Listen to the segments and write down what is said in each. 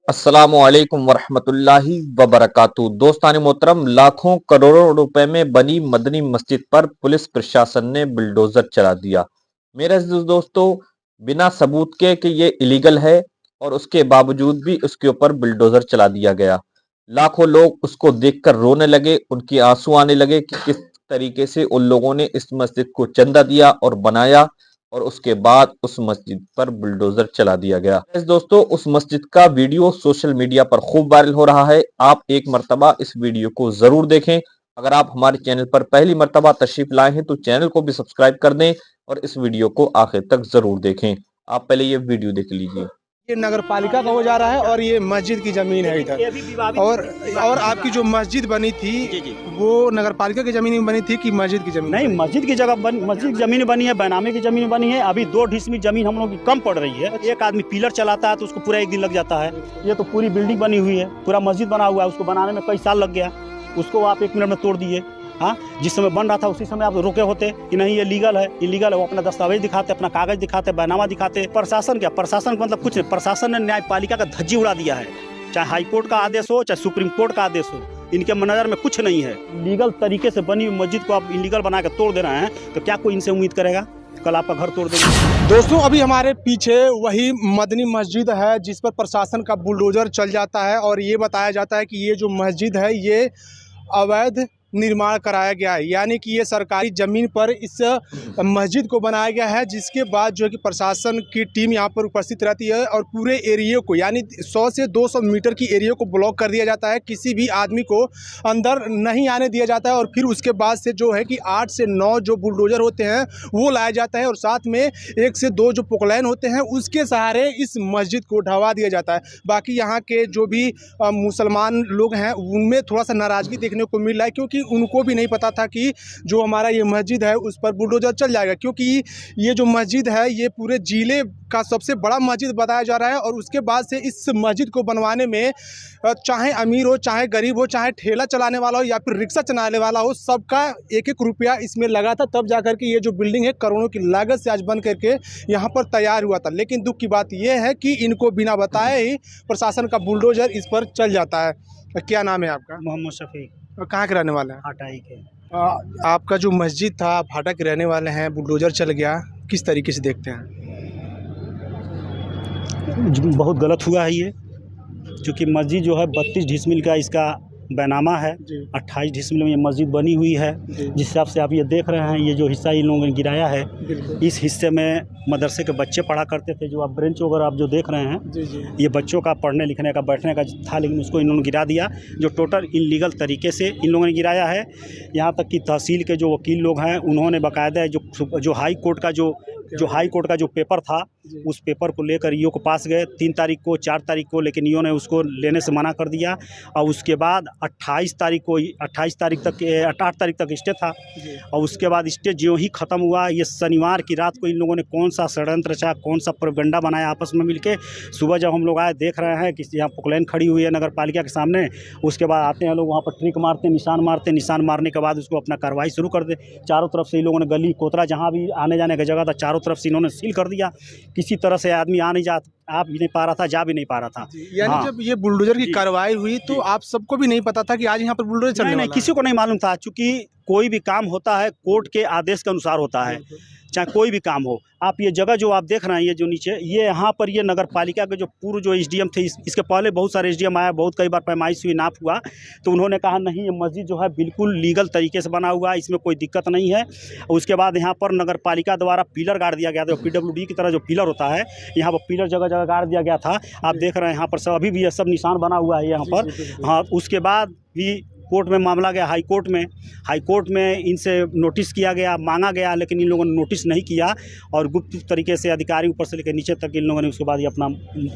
अस्सलामुअलैकुम वरहमतुल्लाहि वबरकातुहू। दोस्तान मोहतरम, लाखों करोड़ों रुपए में बनी मदनी मस्जिद पर पुलिस प्रशासन ने बुलडोजर चला दिया। मेरे अज़ीज़ दोस्तों, बिना सबूत के कि ये इलीगल है और उसके बावजूद भी उसके ऊपर बुलडोजर चला दिया गया। लाखों लोग उसको देखकर रोने लगे, उनके आंसू आने लगे कि किस तरीके से उन लोगों ने इस मस्जिद को चंदा दिया और बनाया और उसके बाद उस मस्जिद पर बुलडोजर चला दिया गया। दोस्तों, उस मस्जिद का वीडियो सोशल मीडिया पर खूब वायरल हो रहा है। आप एक मर्तबा इस वीडियो को जरूर देखें। अगर आप हमारे चैनल पर पहली मर्तबा तशरीफ लाए हैं तो चैनल को भी सब्सक्राइब कर दें और इस वीडियो को आखिर तक जरूर देखें। आप पहले ये वीडियो देख लीजिए। ये नगर पालिका का हो जा रहा है और ये मस्जिद की जमीन है इधर। और आपकी जो मस्जिद बनी थी वो नगर पालिका की जमीन में बनी थी कि मस्जिद की जमीन? नहीं, मस्जिद की जगह मस्जिद की जमीन बनी है, बैनामे की जमीन बनी है। अभी 2 डिसमिल जमीन हम लोग की कम पड़ रही है। एक आदमी पिलर चलाता है तो उसको पूरा 1 दिन लग जाता है। ये तो पूरी बिल्डिंग बनी हुई है, पूरा मस्जिद बना हुआ है, उसको बनाने में कई साल लग गया। उसको आप 1 मिनट में तोड़ दिए। हाँ, जिस समय बन रहा था उसी समय आप रोके होते कि नहीं ये लीगल है, इलीगल है। वो अपना दस्तावेज दिखाते, अपना कागज दिखाते, बैनामा दिखाते। प्रशासन क्या, प्रशासन का मतलब कुछ नहीं। प्रशासन ने न्यायपालिका का धज्जी उड़ा दिया है। चाहे हाई कोर्ट का आदेश हो, चाहे सुप्रीम कोर्ट का आदेश हो, इनके नज़र में कुछ नहीं है। लीगल तरीके से बनी हुई मस्जिद को आप इलीगल बना के तोड़ दे रहे हैं तो क्या कोई इनसे उम्मीद करेगा कल आपका घर तोड़ देंगे? दोस्तों, अभी हमारे पीछे वही मदनी मस्जिद है जिस पर प्रशासन का बुलडोजर चल जाता है और ये बताया जाता है कि ये जो मस्जिद है ये अवैध निर्माण कराया गया है, यानी कि ये सरकारी ज़मीन पर इस मस्जिद को बनाया गया है। जिसके बाद जो है कि प्रशासन की टीम यहाँ पर उपस्थित रहती है और पूरे एरिया को, यानी 100 से 200 मीटर की एरिया को ब्लॉक कर दिया जाता है। किसी भी आदमी को अंदर नहीं आने दिया जाता है और फिर उसके बाद से जो है कि 8 से 9 जो बुलडोजर होते हैं वो लाया जाता है और साथ में 1 से 2 जो पोकलैन होते हैं उसके सहारे इस मस्जिद को ढवा दिया जाता है। बाकी यहाँ के जो भी मुसलमान लोग हैं उनमें थोड़ा सा नाराज़गी देखने को मिल रहा है, क्योंकि उनको भी नहीं पता था कि जो हमारा ये मस्जिद है उस पर बुलडोजर चल जाएगा। क्योंकि ये जो मस्जिद है ये पूरे ज़िले का सबसे बड़ा मस्जिद बताया जा रहा है और उसके बाद से इस मस्जिद को बनवाने में चाहे अमीर हो, चाहे गरीब हो, चाहे ठेला चलाने वाला हो या फिर रिक्शा चलाने वाला हो, सबका 1-1 रुपया इसमें लगा था। तब जाकर के ये जो बिल्डिंग है करोड़ों की लागत से आज बन करके यहाँ पर तैयार हुआ था। लेकिन दुख की बात यह है कि इनको बिना बताए ही प्रशासन का बुलडोजर इस पर चल जाता है। क्या नाम है आपका? मोहम्मद शफीक, कहाँ के रहने वाले हैं? हटाई के। आपका जो मस्जिद था, आप भाटा के रहने वाले हैं, बुलडोजर चल गया, किस तरीके से देखते हैं? बहुत गलत हुआ है ये, क्योंकि मस्जिद जो है 32 डिसमिल का इसका बैनामा है। 28 डिसमिल में ये मस्जिद बनी हुई है। जिस हिसाब से आप ये देख रहे हैं, ये जो हिस्सा इन लोगों ने गिराया है, इस हिस्से में मदरसे के बच्चे पढ़ा करते थे। जो आप ब्रेंच वगैरह आप जो देख रहे हैं, ये बच्चों का पढ़ने लिखने का बैठने का था, लेकिन उसको इन्होंने गिरा दिया, जो टोटल इलीगल तरीके से इन लोगों ने गिराया है। यहाँ तक कि तहसील के जो वकील लोग हैं उन्होंने बाकायदा जो हाई कोर्ट का जो पेपर था उस पेपर को लेकर ईओ के पास गए 3 तारीख को, 4 तारीख को, लेकिन ईओ ने उसको लेने से मना कर दिया। और उसके बाद 28 तारीख तक स्टे था और उसके बाद स्टे जो ही ख़त्म हुआ, ये शनिवार की रात को इन लोगों ने कौन सा षड्यंत्र रचा, कौन सा प्रोपेगेंडा बनाया आपस में मिलके। सुबह जब हम लोग आए, देख रहे हैं कि यहाँ पोकलैन खड़ी हुई है नगर पालिका के सामने। उसके बाद आते हैं लोग, वहाँ पर ट्रिक मारते, निशान मारने के बाद उसको अपना कार्रवाई शुरू कर दे। चारों तरफ से इन लोगों ने गली कोतरा जहाँ भी आने जाने का जगह था चारों तरफ से इन्होंने सील कर दिया। किसी तरह से आदमी आ भी नहीं पा रहा था, जा भी नहीं पा रहा था। यानी हाँ, जब ये बुलडोजर की कार्रवाई हुई तो आप सबको भी नहीं पता था कि आज यहाँ पर बुलडोजर चलने वाला है? नहीं, किसी को नहीं मालूम था, क्योंकि कोई भी काम होता है कोर्ट के आदेश के अनुसार होता है, चाहे कोई भी काम हो। आप ये जगह जो आप देख रहे हैं, ये जो नीचे, ये यहाँ पर ये नगर पालिका के जो पूर्व जो एसडीएम थे, इसके पहले बहुत सारे एसडीएम आया, बहुत कई बार पैमाइश हुई, नाप हुआ, तो उन्होंने कहा नहीं, ये मस्जिद जो है बिल्कुल लीगल तरीके से बना हुआ है, इसमें कोई दिक्कत नहीं है। उसके बाद यहाँ पर नगर पालिका द्वारा पिलर गाड़ दिया गया था, PWD की तरह जो पिलर होता है, यहाँ पर पिलर जगह जगह गाड़ दिया गया था। आप देख रहे हैं यहाँ पर सब अभी भी ये सब निशान बना हुआ है यहाँ पर। हाँ, उसके बाद भी कोर्ट में मामला गया, हाई कोर्ट में इनसे नोटिस किया गया, मांगा गया, लेकिन इन लोगों ने नोटिस नहीं किया और गुप्त तरीके से अधिकारी ऊपर से लेकर नीचे तक इन लोगों ने उसके बाद ये अपना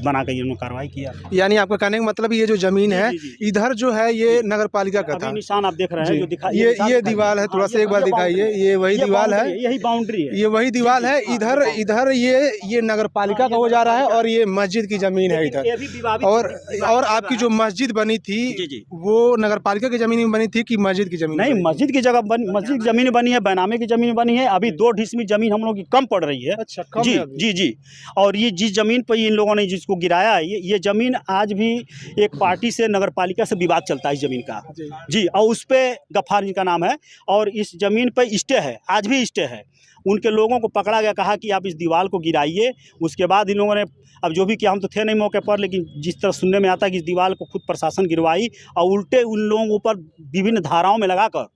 बना कर इन्होंने कार्रवाई किया। यानी आपका कहने का मतलब ये जो जमीन है इधर जो है ये नगर पालिका का था? निशान आप देख रहे हैं जो दिखाई, ये दीवार है, थोड़ा सा एक बार दिखाइए। ये वही दीवार है, यही बाउंड्री है, ये वही दीवार है। इधर ये नगर पालिका का हो जा रहा है और ये मस्जिद की जमीन है इधर। और आपकी जो मस्जिद बनी थी वो नगर पालिका की जमीन में बनी थी कि मस्जिद की जमीन? नहीं, मस्जिद की जगह मस्जिद की ज़मीन बनी है, बैनामे की ज़मीन बनी है। अभी 2 डिसमिल ज़मीन हम लोग की कम पड़ रही है। अच्छा, कम जी, है अभी। जी, जी। और ये जिस ज़मीन पर इन लोगों ने जिसको गिराया है, ये ज़मीन आज भी एक पार्टी से नगर पालिका से विवाद चलता है इस ज़मीन का। जी। जी, और उस पे गफ्फार जी का नाम है और इस ज़मीन पे स्टे है, आज भी स्टे है। उनके लोगों को पकड़ा गया, कहा कि आप इस दीवार को गिराइए। उसके बाद इन लोगों ने अब जो भी किया, हम तो थे नहीं मौके पर, लेकिन जिस तरह सुनने में आता है कि इस दीवार को खुद प्रशासन गिरवाई और उल्टे उन लोगों के ऊपर विभिन्न धाराओं में लगाकर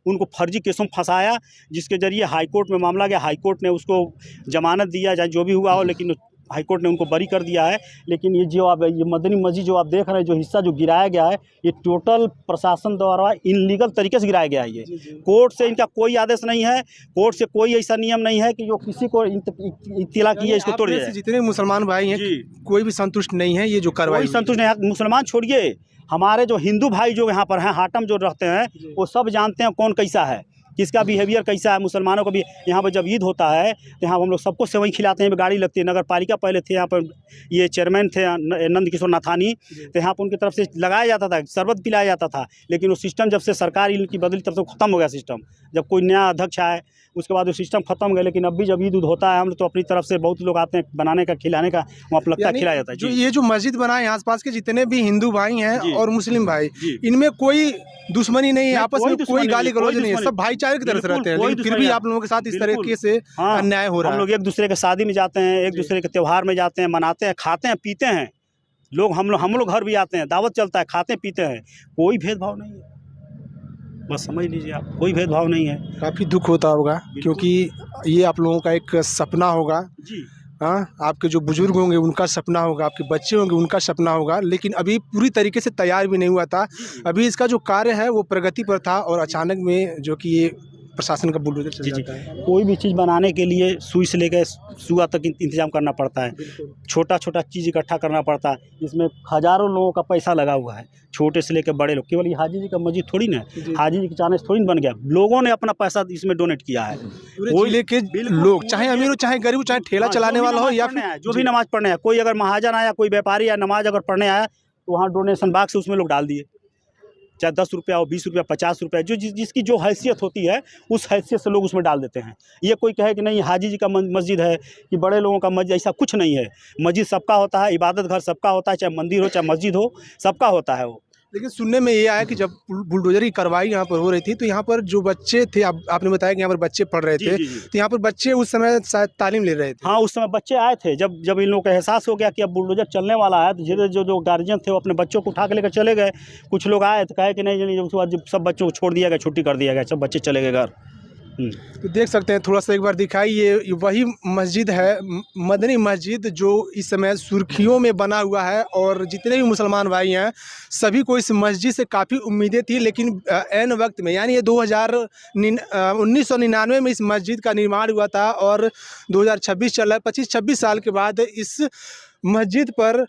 उनको फर्जी केसों में फंसाया, जिसके ज़रिए हाईकोर्ट में मामला गया। हाईकोर्ट ने उसको ज़मानत दिया, चाहे जो भी हुआ हो, लेकिन हाईकोर्ट ने उनको बरी कर दिया है। लेकिन ये जो आप ये मदनी मस्जिद जो आप देख रहे हैं, जो हिस्सा जो गिराया गया है, ये टोटल प्रशासन द्वारा इनलीगल तरीके से गिराया गया है। ये कोर्ट से इनका कोई आदेश नहीं है, कोर्ट से कोई ऐसा नियम नहीं है कि जो किसी को इत्तला किया इसको तोड़ दिया जाए। जितने मुसलमान भाई हैं, कोई भी संतुष्ट नहीं है ये जो कार्रवाई? कोई संतुष्ट नहीं है। मुसलमान छोड़िए, हमारे जो हिंदू भाई जो यहाँ पर हैं, हाटम जो रहते हैं, वो सब जानते हैं कौन कैसा है, किसका बिहेवियर कैसा है। मुसलमानों को भी यहाँ पर जब ईद होता है तो यहाँ हम लोग सबको सेवई खिलाते हैं। गाड़ी लगती है, नगर पालिका पहले थे यहाँ पर, ये चेयरमैन थे नंद किशोर नाथानी, तो यहाँ पर उनकी तरफ से लगाया जाता था, शरबत पिलाया जाता था। लेकिन वो सिस्टम जब से सरकार इनकी बदली तब से ख़त्म हो गया सिस्टम। जब कोई नया अध्यक्ष आए उसके बाद वो सिस्टम खत्म हो गया। लेकिन अब भी जब ईद होता है, हम तो अपनी तरफ से बहुत लोग आते हैं बनाने का, खिलाने का, वहाँ पर लगता खिलाया जाता है। जो ये जो मस्जिद बनाए आस पास के जितने भी हिंदू भाई हैं और मुस्लिम भाई, इनमें कोई दुश्मनी नहीं है, आपस में कोई गाली गलौज नहीं है, सब भाईचारे की तरह से रहते हैं। लेकिन फिर भी आप लोगों के साथ इस तरीके से अन्याय हो रहा है। हम लोग एक दूसरे के शादी में जाते हैं, एक दूसरे के त्यौहार में जाते हैं, मनाते हैं, खाते हैं, पीते हैं। लोग हम लोग घर भी आते हैं, दावत चलता है, खाते पीते हैं, कोई भेदभाव नहीं है। बस समझ लीजिए आप, कोई भेदभाव नहीं है। काफ़ी दुख होता होगा, क्योंकि ये आप लोगों का एक सपना होगा। जी, हाँ, आपके जो बुजुर्ग होंगे उनका सपना होगा, आपके बच्चे होंगे उनका सपना होगा, लेकिन अभी पूरी तरीके से तैयार भी नहीं हुआ था। अभी इसका जो कार्य है वो प्रगति पर था और अचानक में जो कि ये प्रशासन का बुलडोजर चल जाता है। कोई भी चीज़ बनाने के लिए सुई से लेकर सुआ तक इंतजाम करना पड़ता है, छोटा छोटा चीज़ इकट्ठा करना पड़ता है। इसमें हज़ारों लोगों का पैसा लगा हुआ है, छोटे से लेकर बड़े लोग। केवल ये हाजी जी का मस्जिद थोड़ी ना, हाजी जी के चाहने से थोड़ी बन गया, लोगों ने अपना पैसा इसमें डोनेट किया है। पूरे जिले के लोग, चाहे अमीर हो चाहे गरीब हो, चाहे ठेला चलाने वाला हो या फिर जो भी नमाज पढ़ने आया, कोई अगर महाजन आया, कोई व्यापारी आया, नमाज अगर पढ़ने आया, तो वहाँ डोनेशन बॉक्स उसमें लोग डाल दिए, चाहे 10 रुपया हो, 20 रुपया, 50 रुपया, जो जिसकी जो हैसियत होती है उस हैसियत से लोग उसमें डाल देते हैं। ये कोई कहे कि नहीं हाजी जी का मस्जिद है कि बड़े लोगों का मस्जिद, ऐसा कुछ नहीं है। मस्जिद सबका होता है, इबादत घर सबका होता है, चाहे मंदिर हो चाहे मस्जिद हो, सबका होता है वो। लेकिन सुनने में ये आया कि जब बुलडोजर की कार्रवाई यहाँ पर हो रही थी, तो यहाँ पर जो बच्चे थे, आपने बताया कि यहाँ पर बच्चे पढ़ रहे थे, तो यहाँ पर बच्चे उस समय शायद तालीम ले रहे थे। हाँ, उस समय बच्चे आए थे। जब इन लोगों को एहसास हो गया कि अब बुलडोजर चलने वाला है, तो धीरे जो गार्जियन थे वो अपने बच्चों को उठा के लेकर चले गए। कुछ लोग आए तो कहे कि नहीं, उसके बाद जब सब बच्चों को छोड़ दिया गया, छुट्टी कर दिया गया, सब बच्चे चले गए घर। तो देख सकते हैं, थोड़ा सा एक बार दिखाइए, ये वही मस्जिद है, मदनी मस्जिद, जो इस समय सुर्खियों में बना हुआ है। और जितने भी मुसलमान भाई हैं सभी को इस मस्जिद से काफ़ी उम्मीदें थी, लेकिन ऐन वक्त में, यानी ये 1999 में इस मस्जिद का निर्माण हुआ था और 2026 चल रहा है। 25-26 साल के बाद इस मस्जिद पर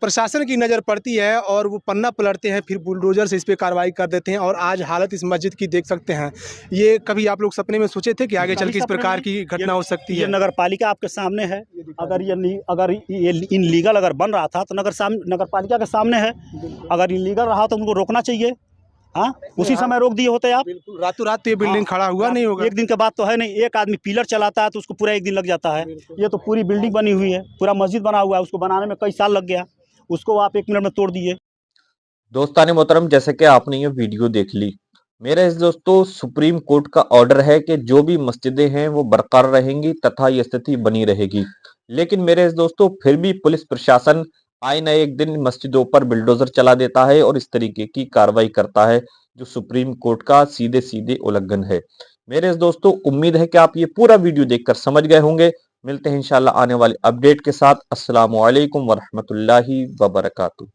प्रशासन की नज़र पड़ती है और वो पन्ना पलटते हैं, फिर बुलडोजर से इस पर कार्रवाई कर देते हैं। और आज हालत इस मस्जिद की देख सकते हैं। ये कभी आप लोग सपने में सोचे थे कि आगे चल के इस प्रकार की घटना हो सकती है? ये नगर पालिका आपके सामने है। अगर ये इनलीगल अगर बन रहा था तो नगर पालिका के सामने है। अगर इनलीगल रहा तो उनको रोकना चाहिए। हाँ, उसी समय रोक दिए होते आप। बिल्कुल, रातों रात तो ये बिल्डिंग खड़ा हुआ नहीं होगा। एक दिन के बाद तो है नहीं, एक आदमी पिलर चलाता है तो उसको पूरा एक दिन लग जाता है। ये तो पूरी बिल्डिंग बनी हुई है, पूरा मस्जिद बना हुआ है, उसको बनाने में कई साल लग गया, उसको आप 1 मिनट में तोड़ दिए। दोस्ताने मोहतरम, जैसे कि आपने ये वीडियो देख ली, मेरे इस दोस्तों सुप्रीम कोर्ट का ऑर्डर है कि जो भी मस्जिदें हैं वो बरकरार रहेंगी तथा ये स्थिति बनी रहेगी। लेकिन मेरे इस दोस्तों फिर भी पुलिस प्रशासन आए न एक दिन मस्जिदों पर बिल्डोजर चला देता है और इस तरीके की कार्रवाई करता है जो सुप्रीम कोर्ट का सीधे सीधे उल्लंघन है। मेरे इस दोस्तों उम्मीद है कि आप ये पूरा वीडियो देखकर समझ गए होंगे। मिलते हैं इंशाल्लाह आने वाले अपडेट के साथ। अस्सलामु अलैकुम वरहमतुल्लाहि वबरकातुहू।